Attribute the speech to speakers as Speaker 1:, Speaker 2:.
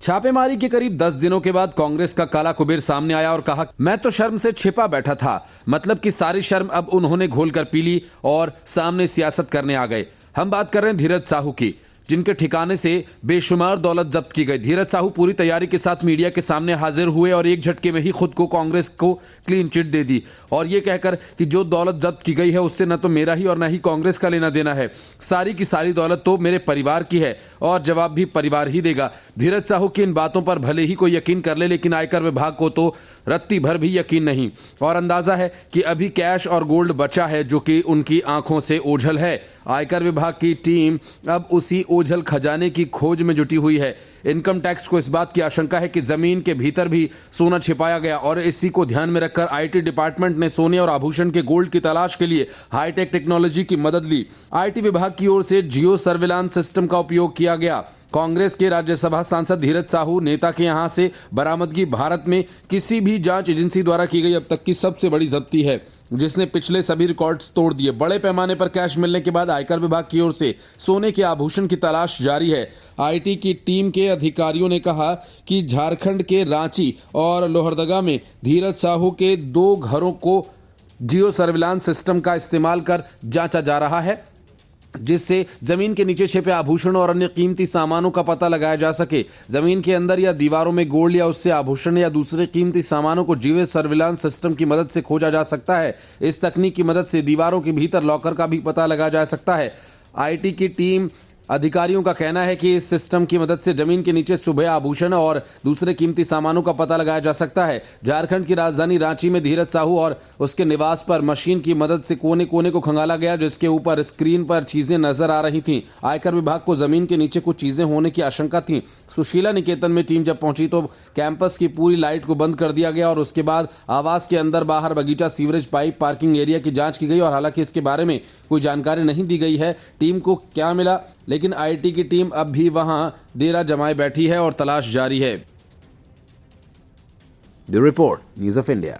Speaker 1: छापेमारी के करीब 10 दिनों के बाद कांग्रेस का काला कुबेर सामने आया और कहा, मैं तो शर्म से छिपा बैठा था। मतलब कि सारी शर्म अब उन्होंने घोल कर पी ली और सामने सियासत करने आ गए। हम बात कर रहे हैं धीरज साहू की, जिनके ठिकाने से बेशुमार दौलत जब्त की गई। धीरज साहू पूरी तैयारी के साथ मीडिया के सामने हाजिर हुए और एक झटके में ही खुद को कांग्रेस को क्लीन चिट दे दी और ये कहकर कि जो दौलत जब्त की गई है उससे न तो मेरा ही और न ही कांग्रेस का लेना देना है, सारी की सारी दौलत तो मेरे परिवार की है और जवाब भी परिवार ही देगा। धीरज साहू की इन बातों पर भले ही कोई यकीन कर ले, लेकिन आयकर विभाग को तो रत्ती भर भी यकीन नहीं और अंदाजा है कि अभी कैश और गोल्ड बचा है जो कि उनकी आंखों से ओझल है। आयकर विभाग की टीम अब उसी ओझल खजाने की खोज में जुटी हुई है। इनकम टैक्स को इस बात की आशंका है कि जमीन के भीतर भी सोना छिपाया गया और इसी को ध्यान में रखकर आईटी डिपार्टमेंट ने सोने और आभूषण के गोल्ड की तलाश के लिए हाईटेक टेक्नोलॉजी की मदद ली। आईटी विभाग की ओर से जियो सर्विलांस सिस्टम का उपयोग किया गया। कांग्रेस के राज्यसभा सांसद धीरज साहू नेता के यहां से बरामदगी भारत में किसी भी जांच एजेंसी द्वारा की गई अब तक की सबसे बड़ी जब्ती है, जिसने पिछले सभी रिकॉर्ड्स तोड़ दिए। बड़े पैमाने पर कैश मिलने के बाद आयकर विभाग की ओर से सोने के आभूषण की तलाश जारी है। आईटी की टीम के अधिकारियों ने कहा कि झारखंड के रांची और लोहरदगा में धीरज साहू के 2 घरों को जियो सर्विलांस सिस्टम का इस्तेमाल कर जांचा जा रहा है, जिससे जमीन के नीचे छिपे आभूषण और अन्य कीमती सामानों का पता लगाया जा सके। जमीन के अंदर या दीवारों में गोल्ड या उससे आभूषण या दूसरे कीमती सामानों को जियो सर्विलांस सिस्टम की मदद से खोजा जा सकता है। इस तकनीक की मदद से दीवारों के भीतर लॉकर का भी पता लगाया जा सकता है। आईटी की टीम अधिकारियों का कहना है कि इस सिस्टम की मदद से जमीन के नीचे छुपे आभूषण और दूसरे कीमती सामानों का पता लगाया जा सकता है। झारखंड की राजधानी रांची में धीरज साहू और उसके निवास पर मशीन की मदद से कोने कोने को खंगाला गया, जिसके ऊपर स्क्रीन पर चीजें नजर आ रही थीं। आयकर विभाग को जमीन के नीचे कुछ चीजें होने की आशंका थी। सुशीला निकेतन में टीम जब पहुंची तो कैंपस की पूरी लाइट को बंद कर दिया गया और उसके बाद आवास के अंदर बाहर बगीचा, सीवरेज पाइप, पार्किंग एरिया की जांच की गई और हालांकि इसके बारे में कोई जानकारी नहीं दी गई है टीम को क्या मिला, लेकिन आईटी की टीम अब भी वहां डेरा जमाए बैठी है और तलाश जारी है। The report, news of India.